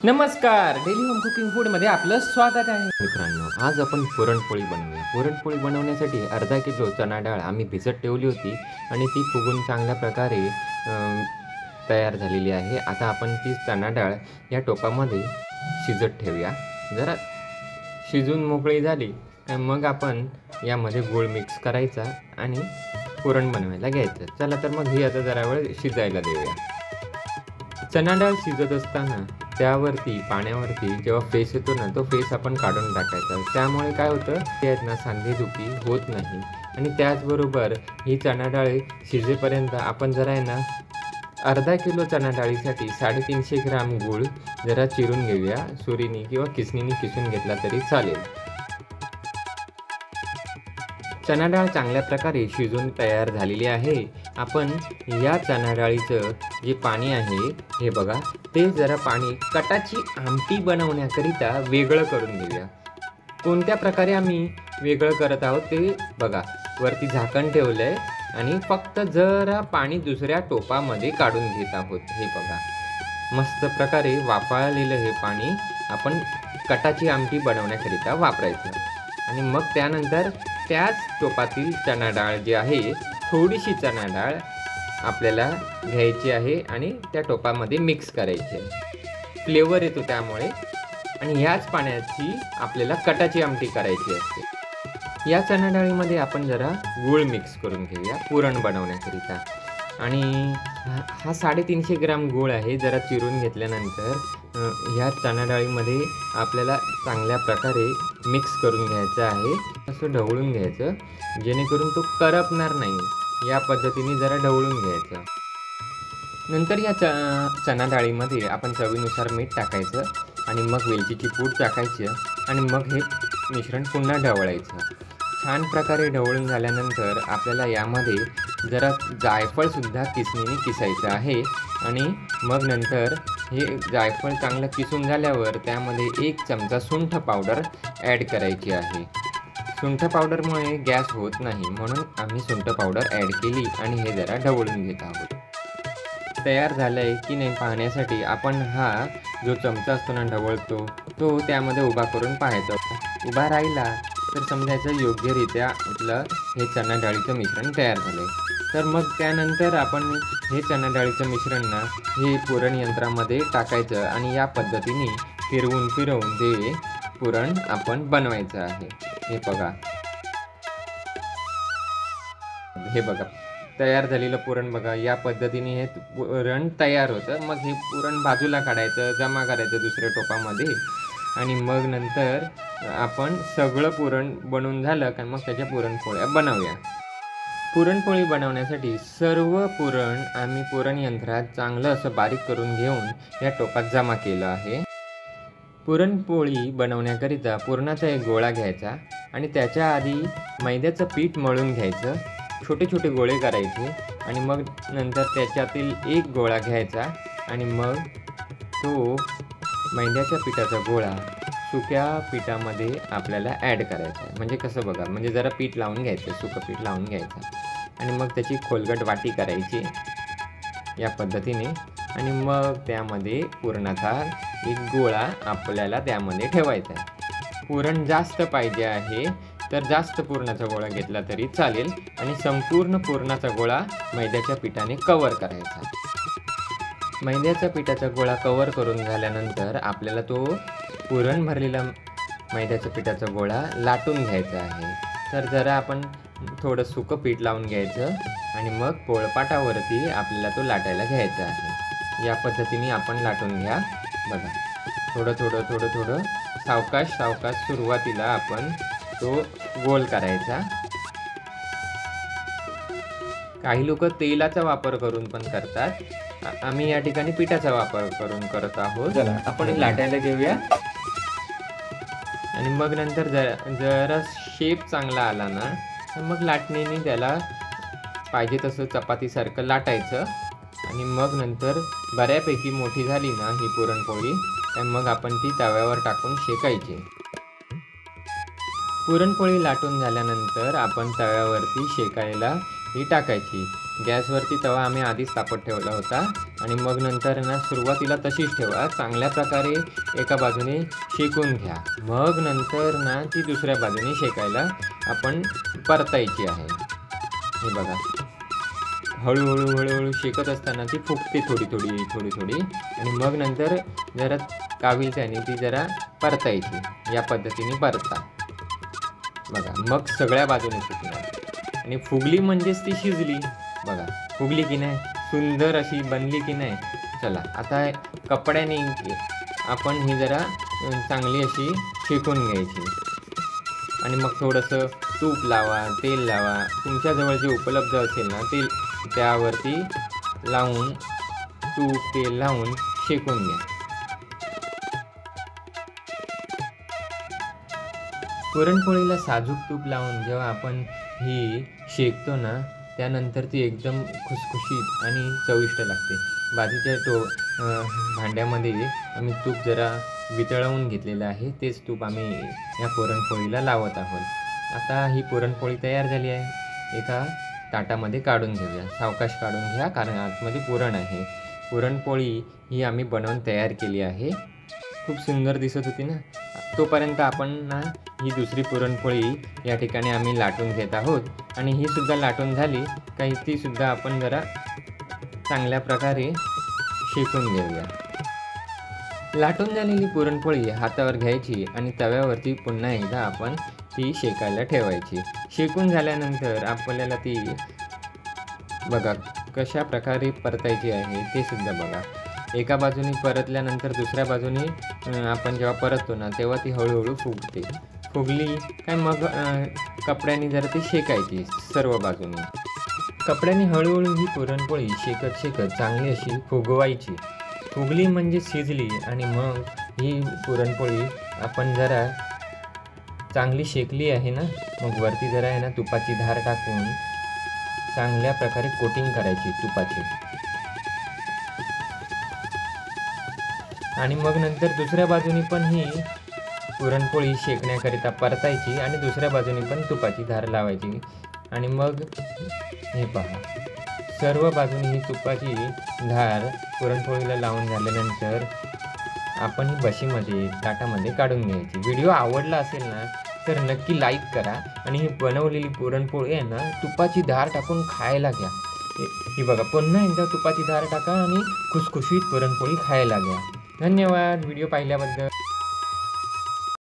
नमस्कार, daily home cooking फूडमध्ये आपलं स्वागत आहे मित्रांनो. आज आपण पुरणपोळी बनवूया. पुरणपोळी बनवण्यासाठी अर्धा किलो चणा डाळ आम्ही भिजत ठेवली होती आणि ती फुगून चांगल्या प्रकारे तयार झालेली आहे. आता आपण ती चणा डाळ या टोपामध्ये शिजत ठेवूया. जरा शिजून मोकळी झाली तर मग आपण यामध्ये गूळ मिक्स करायचा आणि पुरण बनवायला घ्यायचं. चला तर मग ही आता जरा वेळ शिजायला देऊया. चणा डाळ शिजत असताना त्यावरती पाण्यावरती जेव्हा फेस येतो ना, तो फेस आपण काढून टाकायचा. त्यामुळे काय होतं, ते आहेत ना सांधेदुखी होत नाही. आणि त्याचबरोबर ही चणा डाळ शिजेपर्यंत आपण जरा आहे ना अर्धा किलो चणा डाळीसाठी 350 ग्राम गूळ जरा चिरून घेऊया. सुरीने किंवा किसणीने किसून घेतला तरी चालेल. चणा डाळ चांगल्या प्रकारे शिजून तयार झालेली आहे. आपण या चणा डाळीचं जे पाणी आहे हे बघा, ते जरा पाणी कटाची आमटी बनवण्याकरिता वेगळं करून घेऊया. कोणत्या प्रकारे आम्ही वेगळं करत आहोत ते बघा. वरती झाकण ठेवलं आहे आणि फक्त जरा पाणी दुसऱ्या टोपामध्ये काढून घेत आहोत. हे बघा, मस्त प्रकारे वाफाळलेलं हे पाणी आपण कटाची आमटी बनवण्याकरिता वापरायचं. आणि मग त्यानंतर त्याच टोपातील चणा डाळ जी आहे, थोडीशी चणा डाळ आपल्याला घ्यायची आहे आणि त्या टोपामध्ये मिक्स करायची आहे. फ्लेवर येतो त्यामुळे. आणि ह्याच पाण्याची आपल्याला कटाची आमटी करायची असते. या चणा डाळीमध्ये आपण जरा गूळ मिक्स करून घेऊया पुरण बनवण्याकरिता. आणि हा 350 ग्राम गूळ आहे. जरा चिरून घेतल्यानंतर ह्या चणा डाळीमध्ये आपल्याला चांगल्या प्रकारे मिक्स करून घ्यायचं आहे. असं ढवळून घ्यायचं जेणेकरून तो करपणार नाही. या पद्धतीने जरा ढवळून घ्यायचं. नंतर या चणा डाळीमध्ये आपण चवीनुसार मीठ टाकायचं आणि मग वेलचीची पूड टाकायची आणि मग हे मिश्रण पुन्हा ढवळायचं. छान प्रकारे ढवळून झाल्यानंतर आपल्याला यामध्ये जरा जायफळसुद्धा किसणीने किसायचं आहे. आणि मग नंतर हे जायफळ चांगलं किसून झाल्यावर त्यामध्ये 1 चमचा सुंठ पावडर ॲड करायची आहे. सुंठ पावडरमुळे गॅस होत नाही, म्हणून आम्ही सुंठ पावडर ॲड केली आणि हे जरा ढवळून घेत आहोत. तयार झालं आहे की नाही पाहण्यासाठी आपण हा जो चमचा असतो ना ढवळतो, तो त्यामध्ये उभा करून पाहायचा. उभा राहिला तर समजायचं योग्यरित्या आपलं हे चणा डाळीचं मिश्रण तयार झालं आहे. तर मग त्यानंतर आपण हे चणा डाळीचं मिश्रण ना हे पुरण यंत्रामध्ये टाकायचं आणि या पद्धतीने फिरवून ते पुरण आपण बनवायचं आहे. हे बघा तयार झालेलं पुरण बघा. या पद्धतीने हे पुरण तयार होतं. मग हे पुरण बाजूला काढायचं, जमा करायचं दुसऱ्या टोपामध्ये. आणि मग नंतर आपण सगळं पुरण बनवून झालं का मग त्याच्या पुरणपोळ्या बनवूया. पुरणपोळी बनवण्यासाठी सर्व पुरण आम्ही पुरण यंत्रात चांगलं असं बारीक करून घेऊन या टोपात जमा केलं आहे. पुरणपोळी बनवण्याकरिता पुरणाचा एक गोळा घ्यायचा आणि त्याच्या आधी मैद्याचं पीठ मळून घ्यायचं. छोटे छोटे गोळे करायचे आणि मग नंतर त्याच्यातील एक गोळा घ्यायचा आणि मग तो मैद्याच्या पिठाचा गोळा सुक्या पिठामध्ये आपल्याला ॲड करायचा आहे. म्हणजे कसं बघा, म्हणजे जरा पीठ लावून घ्यायचं, सुकं पीठ लावून घ्यायचं आणि मग त्याची खोलगट वाटी करायची या पद्धतीने. आणि मग त्यामध्ये पुरणाचा एक गोळा आपल्याला त्यामध्ये ठेवायचा आहे. पुरण जास्त पाहिजे आहे तर जास्त पुरणाचा गोळा घेतला तरी चालेल आणि संपूर्ण पुरणाचा गोळा मैद्याच्या पिठाने कवर करायचा. मैद्याच्या पिठाचा गोळा कवर करून झाल्यानंतर आपल्याला तो पुरण भरलेला मैद्याच्या पिठाचा गोळा लाटून घ्यायचा आहे. तर जरा आपण थोडं सुकं पीठ लावून घ्यायचं आणि मग पोळपाटावरती आपल्याला तो लाटायला घ्यायचा आहे. या पद्धतीने आपण लाटून घ्या. बघा, थोडं सावकाश सुरुवातीला आपण तो गोल करायचा. काही लोक तेलाचा वापर करून पण करतात. आम्ही या ठिकाणी पिठाचा वापर करून करत आहोत. आपण लाटायला घेऊया आणि मग नंतर जरा शेप चांगला आला ना तर मग लाटणीने त्याला पाहिजे तसं चपातीसारखं लाटायचं. आणि मग नंतर बऱ्यापैकी मोठी झाली ना ही पुरणपोळी तर मग आपण ती तव्यावर टाकून शेकायची. पुरणपोळी लाटून झाल्यानंतर आपण तव्यावरती शेकायला ही टाकायची. गॅसवरती तवा आम्ही आधीच तापत ठेवला होता आणि मग नंतर ना सुरुवातीला तशीच ठेवा. चांगल्या प्रकारे एका बाजूने शेकून घ्या. मग नंतर ना ती दुसऱ्या बाजूने शेकायला आपण परतायची आहे. हे बघा, हळूहळू शेकत असताना ती फुगते थोडी आणि मग नंतर जरा काविलत्याने ती जरा परतायची. या पद्धतीने परता बघा, मग सगळ्या बाजूने फुगणार आणि फुगली म्हणजेच ती शिजली. बघा फुगली की नाही, सुंदर अशी बनली की नाही. चला आता कपड्याने आपण ही जरा चांगली अशी शेकून घ्यायची आणि मग थोडंसं तूप लावा, तेल लावा, तुमच्याजवळ जे उपलब्ध असेल ना तेल त्यावरती लावून तूप तेल लावून शेकून घ्या. पुरणपोळीला साजूक तूप लावून जेव्हा आपण ही शेकतो ना त्यानंतर ती एकदम खुसखुशीत आणि चविष्ट लागते. बाजूच्या भांड्यामध्ये आम्ही तूप जरा वितळवून घेतलेलं आहे. तेच तूप आम्ही या पुरणपोळीला लावत आहोत. आता ही पुरणपोळी तयार झाली आहे. एका ताटामध्ये काढून घेऊया. सावकाश काढून घ्या कारण आतमध्ये पुरण आहे. पुरणपोळी ही आम्ही बनवून तयार केली आहे. खूप सुंदर दिसत होती ना. तोपर्यंत आपण ना ही दुसरी पुरणपोळी या ठिकाणी आम्ही लाटून घेत आहोत आणि ही सुद्धा लाटून झाली काही ती सुद्धा आपण जरा चांगल्या प्रकारे शेकून घेऊया. लाटून झालेली पुरणपोळी हातावर घ्यायची आणि तव्यावरती पुन्हा एकदा आपण ती शेकायला ठेवायची. शेकून झाल्यानंतर आपल्याला ती बघा कशा प्रकारे परतायची आहे ते सुद्धा बघा. एका बाजूने परतल्यानंतर दुसऱ्या बाजूने आपण जेव्हा परततो ना तेव्हा ती हळूहळू फुगते. फुगली काय मग कपड्याने जरा ती शेकायची सर्व बाजूने. कपड्याने हळूहळू ही पुरणपोळी शेकत चांगली अशी फुगवायची. फुगली म्हणजे शिजली आणि मग ही पुरणपोळी आपण जरा चांगली शेकली आहे ना मग वरती जरा आहे ना तुपाची धार टाकून चांगल्या प्रकारे कोटिंग करायची तुपाची आणि मग नंतर दुसऱ्या बाजूनी पण ही पुरणपोळी शेकण्याकरिता परतायची आणि दुसऱ्या बाजूनी पण तुपाची धार लावायची आणि मग हे पहा सर्व बाजूनी ही तुपाची धार पुरणपोळीला लावून झाल्यानंतर आपण ही बशीमध्ये ताटामध्ये काढून घ्यायची. व्हिडिओ आवडला असेल ना तर नक्की लाईक करा आणि ही बनवलेली पुरणपोळी आहे ना तुपाची धार टाकून खायला घ्या. ही बघा पुन्हा एकदा तुपाची धार टाका आणि खुसखुशीत पुरणपोळी खायला घ्या. धन्यवाद व्हिडिओ पाहिल्याबद्दल.